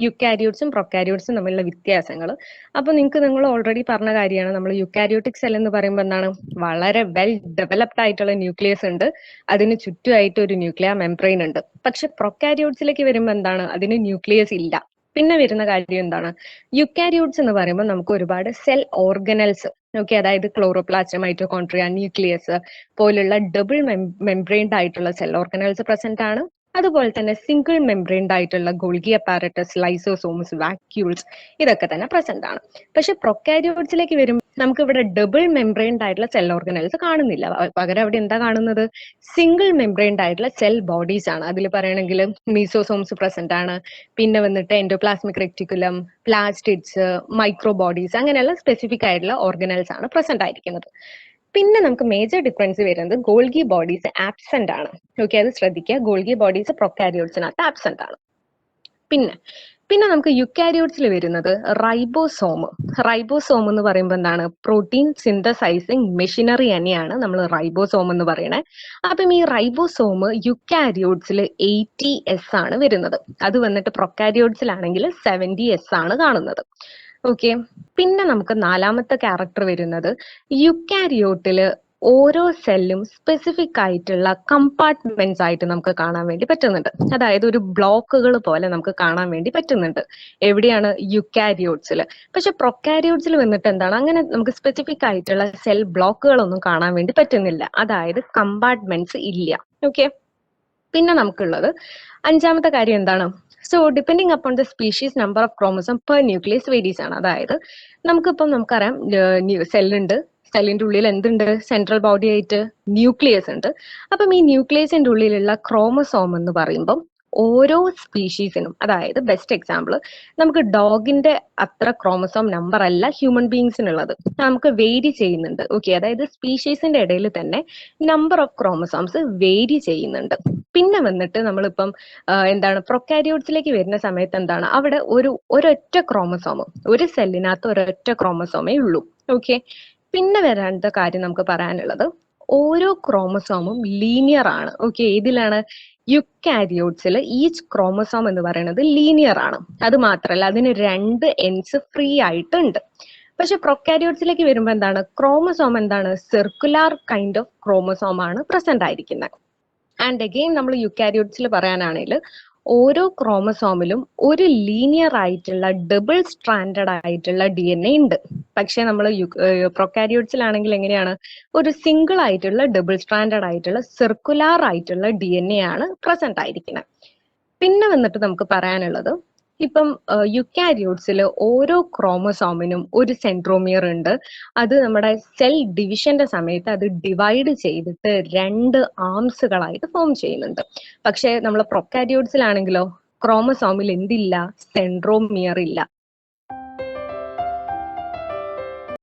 യുക്കാരിയോട്സും പ്രൊക്കാരിയോട്സും തമ്മിലുള്ള വ്യത്യാസങ്ങൾ. അപ്പൊ നിങ്ങൾ ഓൾറെഡി പറഞ്ഞ കാര്യമാണ്. നമ്മൾ യുക്കാരിയോട്ടിക് സെൽ എന്ന് പറയുമ്പോൾ എന്താണ്, വളരെ വെൽ ഡെവലപ്ഡ് ആയിട്ടുള്ള ന്യൂക്ലിയസ് ഉണ്ട്, അതിന് ചുറ്റുമായിട്ട് ഒരു ന്യൂക്ലിയർ മെംബ്രെയിൻ ഉണ്ട്. പക്ഷെ പ്രൊക്കാരിയോട്സിലേക്ക് വരുമ്പോൾ എന്താണ്, അതിന് ന്യൂക്ലിയസ് ഇല്ല. പിന്നെ വരുന്ന കാര്യം എന്താണ്, യുക്കാരിയോട്സ് എന്ന് പറയുമ്പോൾ നമുക്ക് ഒരുപാട് സെൽ ഓർഗനൽസ്, ഓക്കെ, അതായത് ക്ലോറോപ്ലാസ്റ്റ്, മൈറ്റോകോൺട്രിയ, ന്യൂക്ലിയസ് പോലുള്ള ഡബിൾ മെംബ്രെയിൻഡ് ആയിട്ടുള്ള സെൽ ഓർഗനൽസ് പ്രസന്റ് ആണ്. അതുപോലെ തന്നെ സിംഗിൾ മെംബ്രെയിൻഡ് ആയിട്ടുള്ള ഗോൾഗി അപ്പാരറ്റസ്, ലൈസോസോംസ്, വാക്യൂൾസ്, ഇതൊക്കെ തന്നെ പ്രസന്റ് ആണ്. പക്ഷെ പ്രൊക്കാരിയോട്സിലേക്ക് വരും നമുക്ക് ഇവിടെ ഡബിൾ മെംബ്രെയിൻഡ് ആയിട്ടുള്ള സെൽ ഓർഗനൽസ് കാണുന്നില്ല. പകരം അവിടെ എന്താ കാണുന്നത്, സിംഗിൾ മെംബ്രെയിൻഡ് ആയിട്ടുള്ള സെൽ ബോഡീസ് ആണ്. അതിൽ പറയണമെങ്കിൽ മീസോസോംസ് പ്രസന്റ് ആണ്, പിന്നെ വന്നിട്ട് endoplasmic reticulum, plastids, micro bodies, അങ്ങനെയുള്ള സ്പെസിഫിക് ആയിട്ടുള്ള ഓർഗനൽസ് ആണ് പ്രസന്റ് ആയിരിക്കുന്നത്. പിന്നെ നമുക്ക് മേജർ ഡിഫറൻസ് വരുന്നത് ഗോൾഗി ബോഡീസ് ആബ്സെന്റ് ആണ്. ഓക്കെ, അത് ശ്രദ്ധിക്കുക. ഗോൾഗി ബോഡീസ് പ്രൊക്കാരിയോട്സിനകത്ത് ആബ്സെന്റ് ആണ്. പിന്നെ പിന്നെ നമുക്ക് യുക്കാരിയോട്സിൽ വരുന്നത് റൈബോസോം. റൈബോസോം എന്ന് പറയുമ്പോൾ എന്താണ്, പ്രോട്ടീൻ സിന്തസൈസിങ് മെഷീനറി തന്നെയാണ് നമ്മൾ റൈബോസോം എന്ന് പറയണേ. അപ്പം ഈ റൈബോസോം യുക്കാരിയോട്സിൽ 80S ആണ് വരുന്നത്. അത് വന്നിട്ട് പ്രൊക്കാരിയോട്സിലാണെങ്കിൽ 70S ആണ് കാണുന്നത്. ഓക്കെ, പിന്നെ നമുക്ക് നാലാമത്തെ ക്യാരക്ടർ വരുന്നത് യുക്കാരിയോട്ടില് ഓരോ സെല്ലും സ്പെസിഫിക് ആയിട്ടുള്ള കമ്പാർട്ട്മെന്റ്സ് ആയിട്ട് നമുക്ക് കാണാൻ വേണ്ടി പറ്റുന്നുണ്ട്. അതായത് ഒരു ബ്ലോക്കുകൾ പോലെ നമുക്ക് കാണാൻ വേണ്ടി പറ്റുന്നുണ്ട്. എവിടെയാണ്, യുക്കാരിയോട്സിൽ. പക്ഷെ പ്രൊക്കാരിയോട്സിൽ വന്നിട്ട് എന്താണ്, അങ്ങനെ നമുക്ക് സ്പെസിഫിക് ആയിട്ടുള്ള സെൽ ബ്ലോക്കുകളൊന്നും കാണാൻ വേണ്ടി പറ്റുന്നില്ല. അതായത് കമ്പാർട്ട്മെന്റ്സ് ഇല്ല. ഓക്കെ, പിന്നെ നമുക്കുള്ളത് അഞ്ചാമത്തെ കാര്യം എന്താണ്, so depending upon the species number of chromosome per nucleus varies ആണ്. അതായത് നമുക്കറിയാം സെല്ലുണ്ട്, സെല്ലിന്റെ ഉള്ളിൽ എന്തുണ്ട്, സെൻട്രൽ ബോഡി ആയിട്ട് ന്യൂക്ലിയസ് ഉണ്ട്. അപ്പം ഈ ന്യൂക്ലിയസിന്റെ ഉള്ളിലുള്ള ക്രോമസോം എന്ന് പറയുമ്പം ഓരോ സ്പീഷീസിനും, അതായത് ബെസ്റ്റ് എക്സാമ്പിൾ നമുക്ക് ഡോഗിന്റെ അത്ര ക്രോമസോം നമ്പർ അല്ല ഹ്യൂമൻ ബീങ്സിനുള്ളത്, നമുക്ക് വേരി ചെയ്യുന്നുണ്ട്. ഓക്കെ, അതായത് സ്പീഷീസിന്റെ ഇടയിൽ തന്നെ നമ്പർ ഓഫ് ക്രോമസോംസ് വേരി ചെയ്യുന്നുണ്ട്. പിന്നെ വന്നിട്ട് നമ്മളിപ്പം എന്താണ്, പ്രൊക്കാരിയോട്സിലേക്ക് വരുന്ന സമയത്ത് എന്താണ്, അവിടെ ഒരൊറ്റ ക്രോമസോം, ഒരു സെല്ലിനകത്ത് ഒരൊറ്റ ക്രോമസോമേ ഉള്ളൂ. ഓക്കെ, പിന്നെ വരേണ്ട കാര്യം നമുക്ക് പറയാനുള്ളത് ഓരോ ക്രോമസോമും ലീനിയർ ആണ്. ഓക്കെ, ഇതിലാണ് യുക്കാരിയോട്സിൽ ഈച്ച് ക്രോമസോം എന്ന് പറയുന്നത് ലീനിയർ ആണ്. അത് മാത്രമല്ല അതിന് 2 എൻഡ്സ് ഫ്രീ ആയിട്ടുണ്ട്. പക്ഷെ പ്രൊക്കാരിയോട്സിലേക്ക് വരുമ്പോൾ എന്താണ്, ക്രോമസോം എന്താണ്, സർക്കുലർ കൈൻഡ് ഓഫ് ക്രോമസോം ആണ് പ്രസന്റ് ആയിരിക്കുന്നത്. ആൻഡ് അഗെയിൻ നമ്മൾ യുക്കാരിയോട്സിൽ പറയാനാണെങ്കിൽ ഓരോ ക്രോമസോമിലും ഒരു ലീനിയർ ആയിട്ടുള്ള ഡബിൾ സ്ട്രാൻഡഡ് ആയിട്ടുള്ള DNA ഉണ്ട്. പക്ഷെ നമ്മൾ പ്രൊക്കാരിയോട്സിലാണെങ്കിൽ എങ്ങനെയാണ്, ഒരു സിംഗിൾ ആയിട്ടുള്ള ഡബിൾ സ്ട്രാൻഡഡ് ആയിട്ടുള്ള സർക്കുലർ ആയിട്ടുള്ള DNA ആണ് പ്രസന്റ് ആയിരിക്കുന്നത്. പിന്നെ വന്നിട്ട് നമുക്ക് പറയാനുള്ളത്, ഇപ്പം യുക്കാരിയോട്സിൽ ഓരോ ക്രോമസോമിനും ഒരു സെൻട്രോമിയർ ഉണ്ട്. അത് നമ്മുടെ സെൽ ഡിവിഷന്റെ സമയത്ത് അത് ഡിവൈഡ് ചെയ്തിട്ട് 2 ആംസുകളായിട്ട് ഫോം ചെയ്യുന്നുണ്ട്. പക്ഷെ നമ്മൾ പ്രൊക്കാരിയോട്സിലാണെങ്കിലോ ക്രോമസോമിൽ എന്തില്ല, സെൻട്രോമിയർ ഇല്ല.